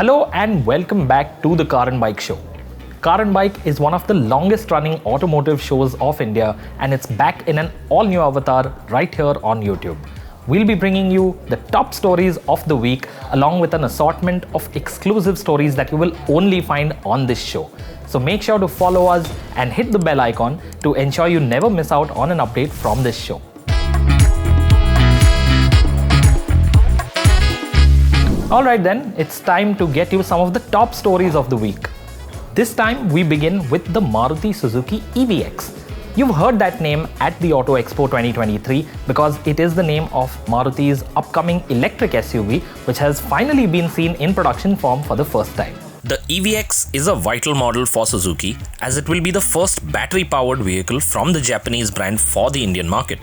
Hello and welcome back to the Car and Bike Show. Car and Bike is one of the longest running automotive shows of India, and it's back in an all-new avatar right here on YouTube. We'll be bringing you the top stories of the week along with an assortment of exclusive stories that you will only find on this show. So make sure to follow us and hit the bell icon to ensure you never miss out on an update from this show. Alright then, it's time to get you some of the top stories of the week. This time we begin with the Maruti Suzuki EVX. You've heard that name at the Auto Expo 2023 because it is the name of Maruti's upcoming electric SUV, which has finally been seen in production form for the first time. The EVX is a vital model for Suzuki as it will be the first battery-powered vehicle from the Japanese brand for the Indian market.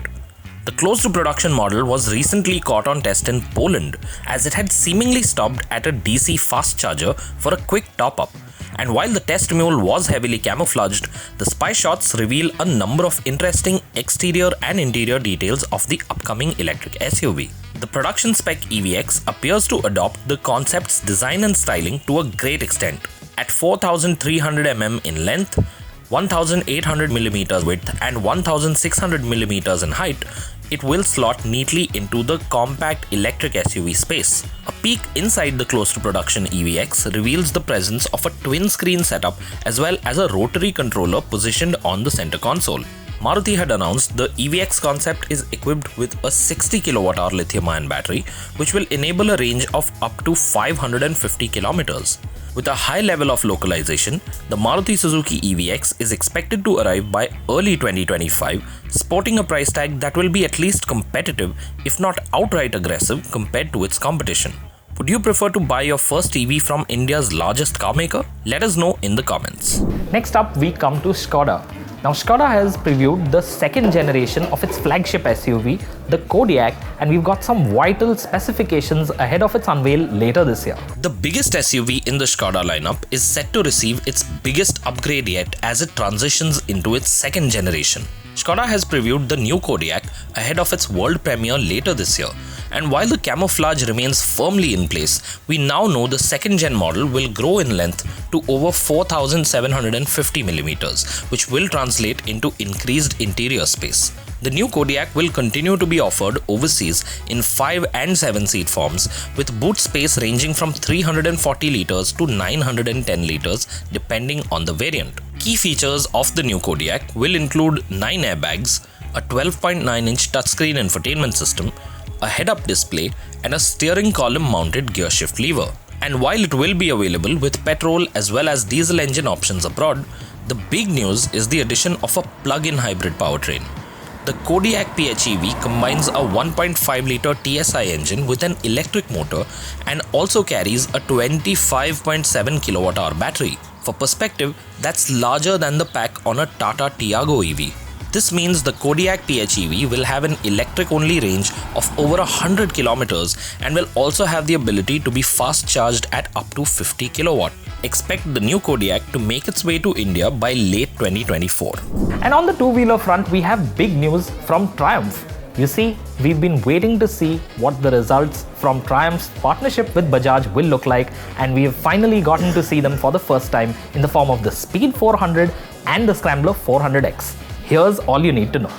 The close-to-production model was recently caught on test in Poland as it had seemingly stopped at a DC fast charger for a quick top-up. And while the test mule was heavily camouflaged, the spy shots reveal a number of interesting exterior and interior details of the upcoming electric SUV. The production-spec EVX appears to adopt the concept's design and styling to a great extent. At 4,300 mm in length, 1,800mm width and 1,600mm in height, it will slot neatly into the compact electric SUV space. A peek inside the close-to-production EVX reveals the presence of a twin-screen setup as well as a rotary controller positioned on the center console. Maruti had announced the EVX concept is equipped with a 60 kWh lithium-ion battery, which will enable a range of up to 550 km. With a high level of localization, the Maruti Suzuki EVX is expected to arrive by early 2025, sporting a price tag that will be at least competitive, if not outright aggressive, compared to its competition. Would you prefer to buy your first EV from India's largest car maker? Let us know in the comments. Next up, we come to Skoda. Now, Skoda has previewed the second generation of its flagship SUV, the Kodiaq, and we've got some vital specifications ahead of its unveil later this year. The biggest SUV in the Skoda lineup is set to receive its biggest upgrade yet as it transitions into its second generation. Skoda has previewed the new Kodiaq ahead of its world premiere later this year, and while the camouflage remains firmly in place, we now know the second-gen model will grow in length to over 4,750mm, which will translate into increased interior space. The new Kodiaq will continue to be offered overseas in 5 and 7 seat forms, with boot space ranging from 340 litres to 910 litres depending on the variant. Key features of the new Kodiaq will include 9 airbags, a 12.9-inch touchscreen infotainment system, a head-up display, and a steering column mounted gearshift lever. And while it will be available with petrol as well as diesel engine options abroad, the big news is the addition of a plug-in hybrid powertrain. The Kodiaq PHEV combines a 1.5-litre TSI engine with an electric motor and also carries a 25.7 kWh battery. For perspective, that's larger than the pack on a Tata Tiago EV. This means the Kodiaq PHEV will have an electric-only range of over 100 km and will also have the ability to be fast charged at up to 50 kW. Expect the new Kodiaq to make its way to India by late 2024. And on the two-wheeler front, we have big news from Triumph. You see, we've been waiting to see what the results from Triumph's partnership with Bajaj will look like, and we have finally gotten to see them for the first time in the form of the Speed 400 and the Scrambler 400X. Here's all you need to know.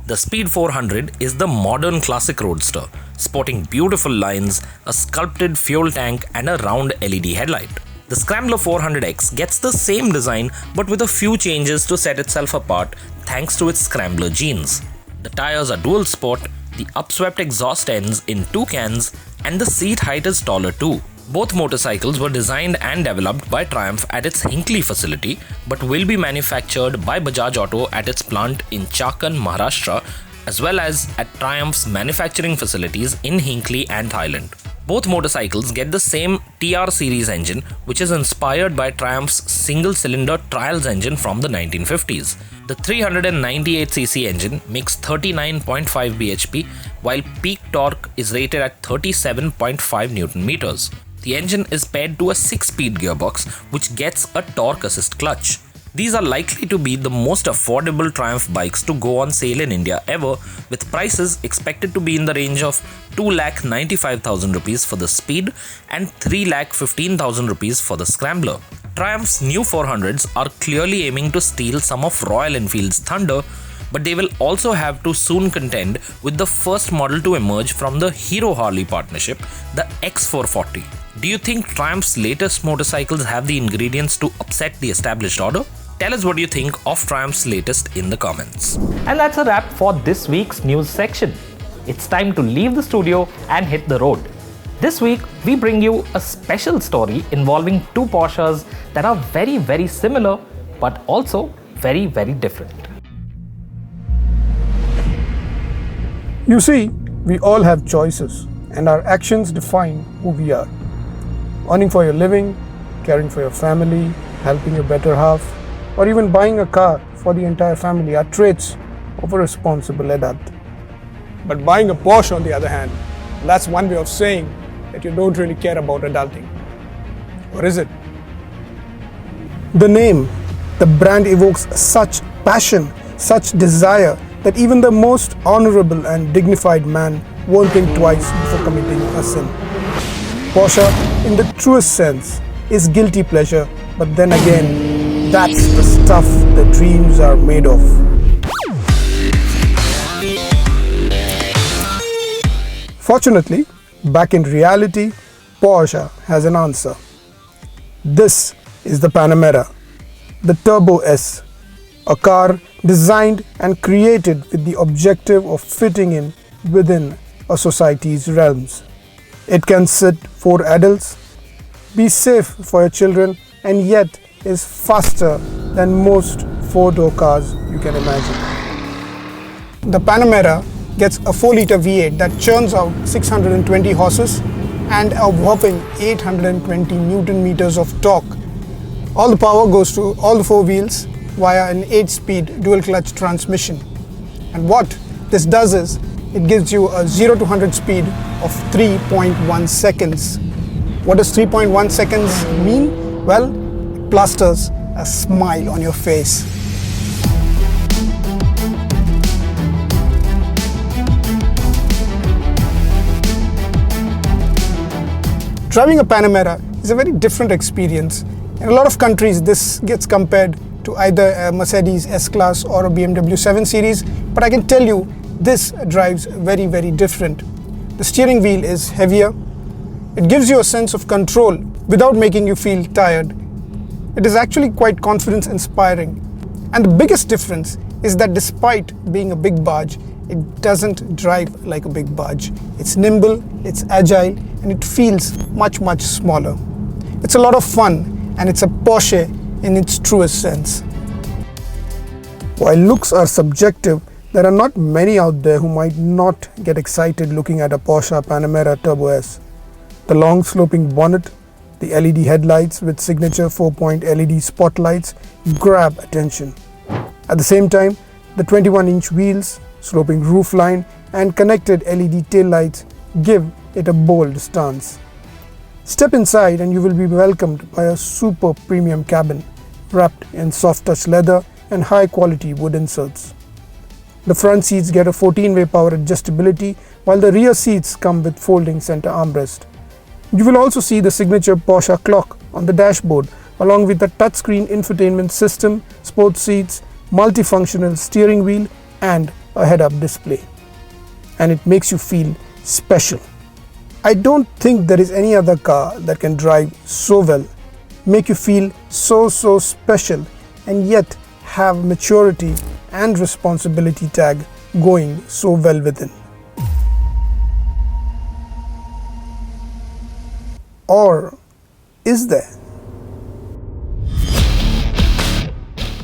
The Speed 400 is the modern classic roadster, sporting beautiful lines, a sculpted fuel tank and a round LED headlight. The Scrambler 400X gets the same design but with a few changes to set itself apart thanks to its Scrambler genes. The tires are dual sport, the upswept exhaust ends in 2 cans, and the seat height is taller too. Both motorcycles were designed and developed by Triumph at its Hinckley facility but will be manufactured by Bajaj Auto at its plant in Chakan, Maharashtra, as well as at Triumph's manufacturing facilities in Hinckley and Thailand. Both motorcycles get the same TR series engine, which is inspired by Triumph's single-cylinder Trials engine from the 1950s. The 398cc engine makes 39.5 bhp, while peak torque is rated at 37.5 Nm. The engine is paired to a 6-speed gearbox, which gets a torque assist clutch. These are likely to be the most affordable Triumph bikes to go on sale in India ever, with prices expected to be in the range of 2,95,000 rupees for the Speed and 3,15,000 rupees for the Scrambler. Triumph's new 400s are clearly aiming to steal some of Royal Enfield's thunder, but they will also have to soon contend with the first model to emerge from the Hero-Harley partnership, the X440. Do you think Triumph's latest motorcycles have the ingredients to upset the established order? Tell us what you think of Triumph's latest in the comments. And that's a wrap for this week's news section. It's time to leave the studio and hit the road. This week, we bring you a special story involving two Porsches that are very, very similar, but also very, very different. You see, we all have choices, and our actions define who we are. Earning for your living, caring for your family, helping your better half, or even buying a car for the entire family are traits of a responsible adult. But buying a Porsche, on the other hand, that's one way of saying that you don't really care about adulting. Or is it? The name, the brand evokes such passion, such desire, that even the most honorable and dignified man won't think twice before committing a sin. Porsche, in the truest sense, is guilty pleasure, but then again, that's the stuff the dreams are made of. Fortunately, back in reality, Porsche has an answer. This is the Panamera, the Turbo S, a car designed and created with the objective of fitting in within a society's realms. It can sit 4 adults, be safe for your children, and yet is faster than most 4-door cars you can imagine. The Panamera gets a 4-liter V8 that churns out 620 horses and a whopping 820 Newton meters of torque. All the power goes to all the 4 wheels via an 8-speed dual-clutch transmission. And what this does is, it gives you a 0 to 100 speed of 3.1 seconds. What does 3.1 seconds mean? Well, it plasters a smile on your face. Driving a Panamera is a very different experience. In a lot of countries, this gets compared to either a Mercedes S-Class or a BMW 7 Series, but I can tell you, this drives very, very different. The steering wheel is heavier. It gives you a sense of control without making you feel tired. It is actually quite confidence-inspiring. And the biggest difference is that despite being a big barge, it doesn't drive like a big barge. It's nimble, it's agile, and it feels much, much smaller. It's a lot of fun, and it's a Porsche in its truest sense. While looks are subjective, there are not many out there who might not get excited looking at a Porsche Panamera Turbo S. The long sloping bonnet, the LED headlights with signature 4-point LED spotlights grab attention. At the same time, the 21-inch wheels, sloping roofline and connected LED taillights give it a bold stance. Step inside and you will be welcomed by a super premium cabin wrapped in soft touch leather and high quality wood inserts. The front seats get a 14-way power adjustability, while the rear seats come with folding center armrest. You will also see the signature Porsche clock on the dashboard, along with the touchscreen infotainment system, sports seats, multifunctional steering wheel, and a head-up display. And it makes you feel special. I don't think there is any other car that can drive so well, make you feel so special, and yet have maturity and responsibility tag going so well within. Or is there?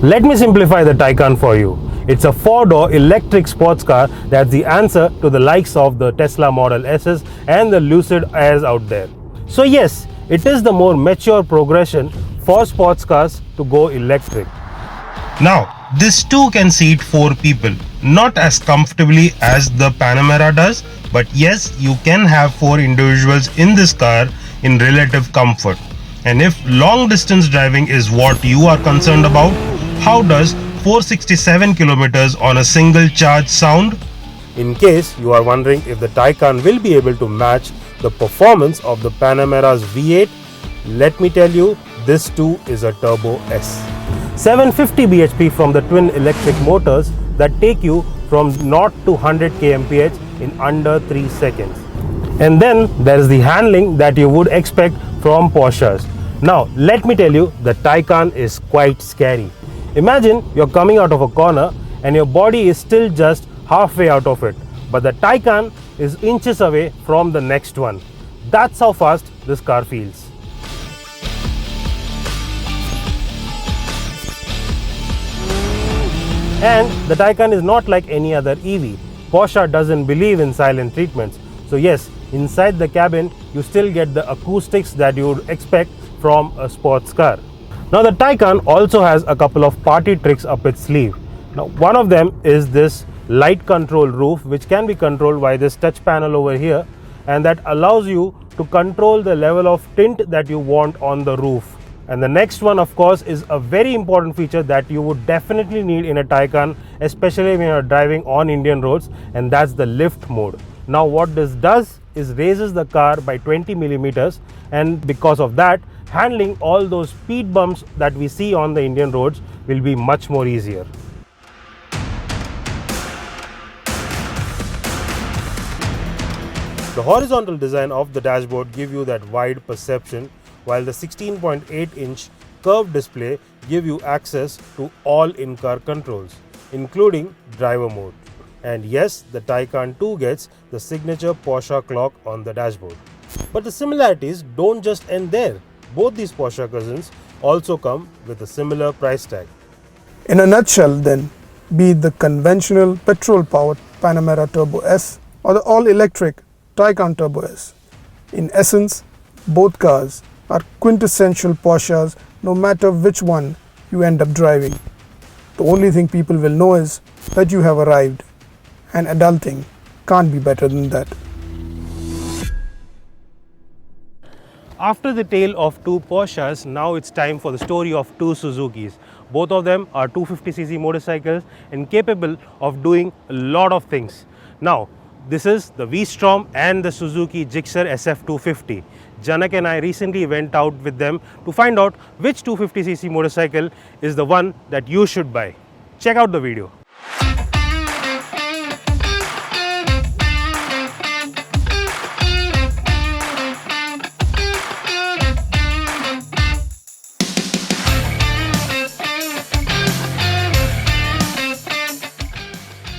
Let me simplify the Taycan for you. It's a 4-door electric sports car that's the answer to the likes of the Tesla Model S's and the Lucid Airs out there. So yes, it is the more mature progression for sports cars to go electric. Now, this too can seat 4 people, not as comfortably as the Panamera does, but yes, you can have 4 individuals in this car in relative comfort. And if long distance driving is what you are concerned about, how does 467 kilometers on a single charge sound? In case you are wondering if the Taycan will be able to match the performance of the Panamera's V8, let me tell you, this too is a Turbo S. 750 bhp from the twin electric motors that take you from 0 to 100 kmph in under 3 seconds. And then there is the handling that you would expect from Porsches. Now let me tell you, the Taycan is quite scary. Imagine you're coming out of a corner and your body is still just halfway out of it, but the Taycan is inches away from the next one. That's how fast this car feels. And the Taycan is not like any other EV. Porsche doesn't believe in silent treatments. So yes, inside the cabin you still get the acoustics that you would expect from a sports car. Now the Taycan also has a couple of party tricks up its sleeve. Now one of them is this light control roof, which can be controlled by this touch panel over here, and that allows you to control the level of tint that you want on the roof. And the next one, of course, is a very important feature that you would definitely need in a Taycan, especially when you're driving on Indian roads, and that's the lift mode. Now what this does is raises the car by 20 millimeters, and because of that, handling all those speed bumps that we see on the Indian roads will be much more easier. The horizontal design of the dashboard gives you that wide perception, while the 16.8-inch curved display gives you access to all in-car controls, including driver mode. And yes, the Taycan too gets the signature Porsche clock on the dashboard. But the similarities don't just end there. Both these Porsche cousins also come with a similar price tag. In a nutshell then, be it the conventional petrol-powered Panamera Turbo S or the all-electric Taycan Turbo S, in essence, both cars are quintessential Porsches no matter which one you end up driving. The only thing people will know is that you have arrived, and adulting can't be better than that. After the tale of two Porsches, now it's time for the story of two Suzukis. Both of them are 250cc motorcycles and capable of doing a lot of things. Now, this is the V-Strom and the Suzuki Gixxer SF 250. Janak and I recently went out with them to find out which 250cc motorcycle is the one that you should buy. Check out the video.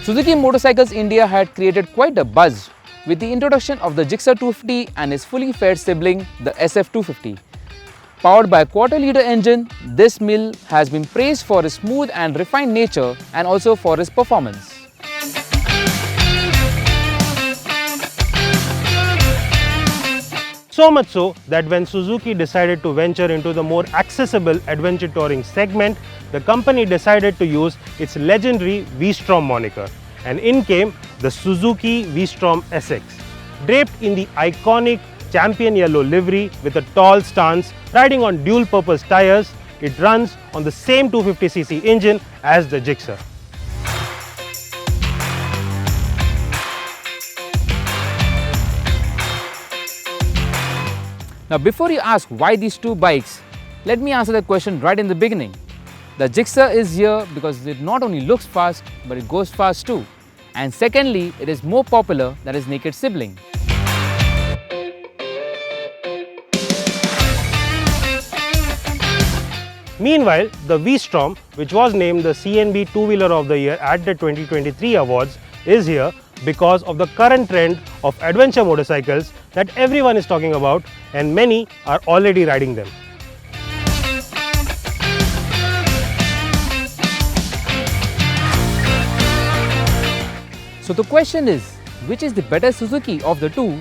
Suzuki Motorcycles India had created quite a buzz with the introduction of the Gixxer 250 and its fully fed sibling, the SF 250. Powered by a quarter-litre engine, this mill has been praised for its smooth and refined nature and also for its performance. So much so that when Suzuki decided to venture into the more accessible adventure touring segment, the company decided to use its legendary V-Strom moniker, and in came the Suzuki V-Strom SX. Draped in the iconic champion yellow livery with a tall stance, riding on dual-purpose tires, it runs on the same 250cc engine as the Gixxer. Now before you ask why these two bikes, let me answer the question right in the beginning. The Gixxer is here because it not only looks fast, but it goes fast too. And secondly, it is more popular than its naked sibling. Meanwhile, the V-Strom, which was named the CNB Two-Wheeler of the Year at the 2023 awards, is here because of the current trend of adventure motorcycles that everyone is talking about, and many are already riding them. So the question is, which is the better Suzuki of the two,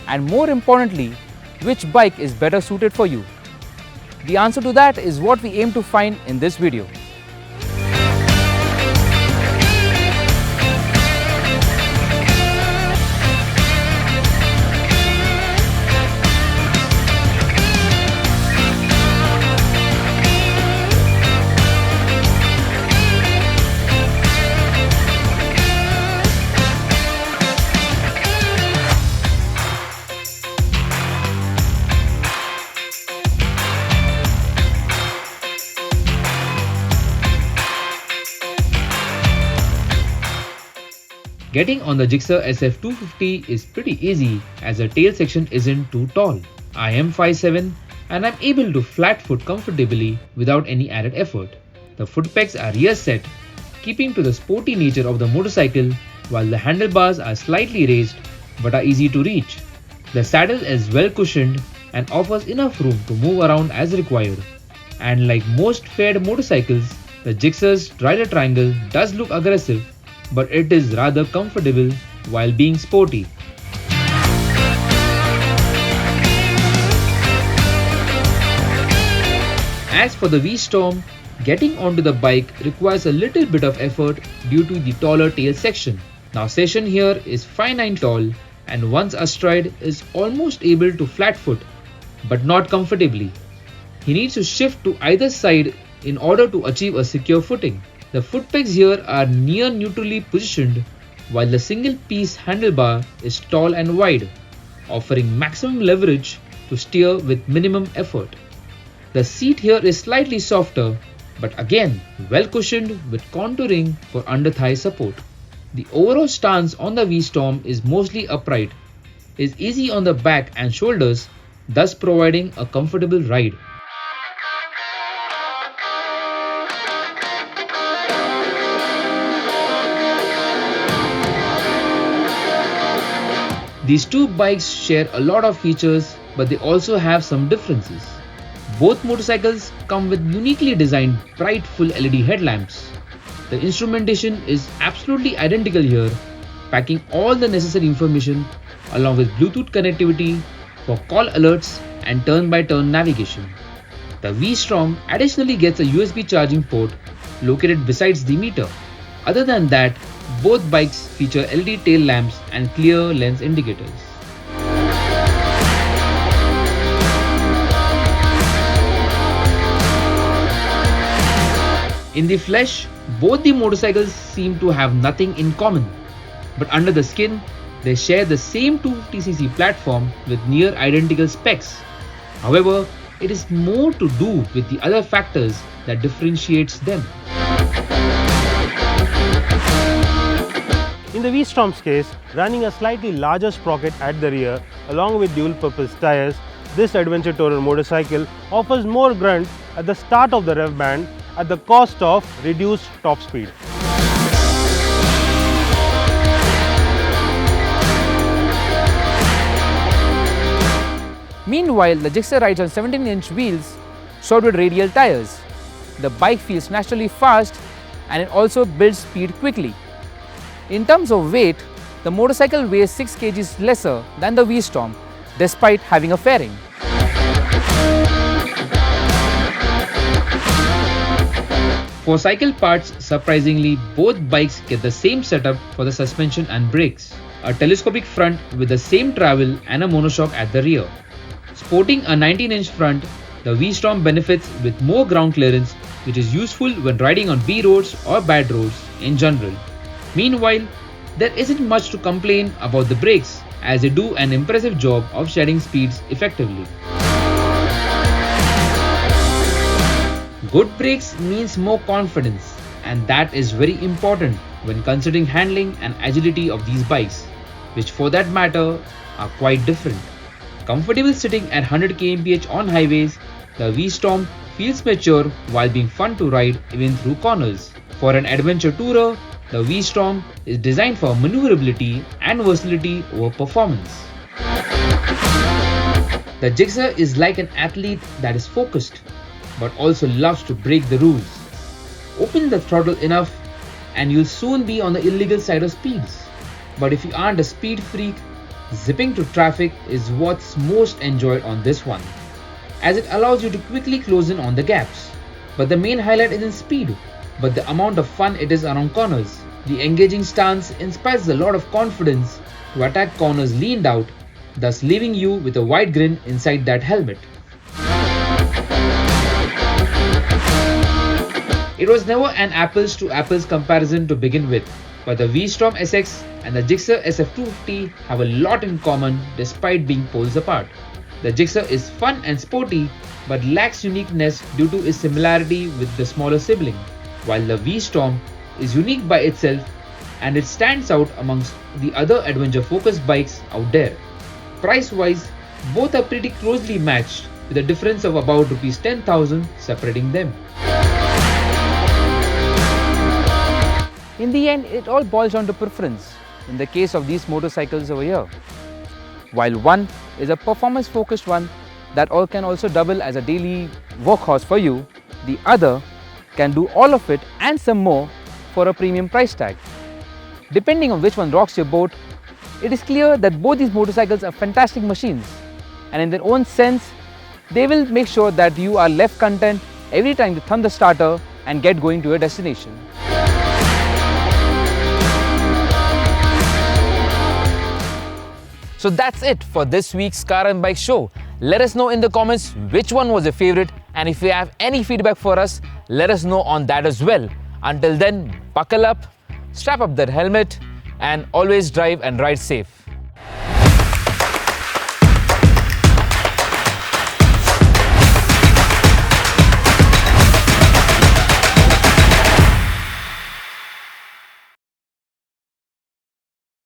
and more importantly, which bike is better suited for you? The answer to that is what we aim to find in this video. Getting on the Gixxer SF 250 is pretty easy as the tail section isn't too tall. I am 5'7" and I'm able to flat foot comfortably without any added effort. The foot pegs are rear set, keeping to the sporty nature of the motorcycle, while the handlebars are slightly raised but are easy to reach. The saddle is well cushioned and offers enough room to move around as required. And like most fared motorcycles, the Gixxer's rider triangle does look aggressive, but it is rather comfortable while being sporty. As for the V-Strom, getting onto the bike requires a little bit of effort due to the taller tail section. Now Session here is 5'9" tall and once astride is almost able to flat foot, but not comfortably. He needs to shift to either side in order to achieve a secure footing. The foot pegs here are near neutrally positioned, while the single piece handlebar is tall and wide, offering maximum leverage to steer with minimum effort. The seat here is slightly softer, but again well cushioned with contouring for under-thigh support. The overall stance on the V-Strom is mostly upright, is easy on the back and shoulders, thus providing a comfortable ride. These two bikes share a lot of features, but they also have some differences. Both motorcycles come with uniquely designed bright full LED headlamps. The instrumentation is absolutely identical here, packing all the necessary information along with Bluetooth connectivity for call alerts and turn-by-turn navigation. The V-Strom additionally gets a USB charging port located besides the meter. Other than that, both bikes feature LED tail lamps and clear lens indicators. In the flesh, both the motorcycles seem to have nothing in common, but under the skin, they share the same 250cc platform with near identical specs. However, it is more to do with the other factors that differentiates them. In the V-Strom's case, running a slightly larger sprocket at the rear along with dual-purpose tyres, this adventure tourer motorcycle offers more grunt at the start of the rev band at the cost of reduced top speed. Meanwhile, the Gixxer rides on 17-inch wheels shod with radial tires. The bike feels naturally fast and it also builds speed quickly. In terms of weight, the motorcycle weighs 6 kg lesser than the V-Strom despite having a fairing. For cycle parts, surprisingly, both bikes get the same setup for the suspension and brakes. A telescopic front with the same travel and a monoshock at the rear. Sporting a 19-inch front, the V-Strom benefits with more ground clearance, which is useful when riding on B roads or bad roads in general. Meanwhile, there isn't much to complain about the brakes, as they do an impressive job of shedding speeds effectively. Good brakes means more confidence, and that is very important when considering handling and agility of these bikes, which for that matter are quite different. Comfortable sitting at 100 km/h on highways, the V-Strom feels mature while being fun to ride even through corners. For an adventure tourer, the V-Strom is designed for maneuverability and versatility over performance. The Gixxer is like an athlete that is focused, but also loves to break the rules. Open the throttle enough and you'll soon be on the illegal side of speeds. But if you aren't a speed freak, zipping to traffic is what's most enjoyed on this one, as it allows you to quickly close in on the gaps. But the main highlight isn't speed, but the amount of fun it is around corners. The engaging stance inspires a lot of confidence to attack corners leaned out, thus leaving you with a wide grin inside that helmet. It was never an apples to apples comparison to begin with, but the V-Strom SX and the Gixxer SF 250 have a lot in common despite being poles apart. The Gixxer is fun and sporty but lacks uniqueness due to its similarity with the smaller sibling, while the V-Strom is unique by itself and it stands out amongst the other adventure-focused bikes out there. Price-wise, both are pretty closely matched with a difference of about Rs 10,000 separating them. In the end, it all boils down to preference in the case of these motorcycles over here. While one is a performance-focused one that can also double as a daily workhorse for you, the other can do all of it and some more for a premium price tag. Depending on which one rocks your boat, it is clear that both these motorcycles are fantastic machines, and in their own sense, they will make sure that you are left content every time you thumb the starter and get going to your destination. So that's it for this week's Car and Bike show. Let us know in the comments which one was your favorite, and if you have any feedback for us, let us know on that as well. Until then, buckle up, strap up that helmet, and always drive and ride safe.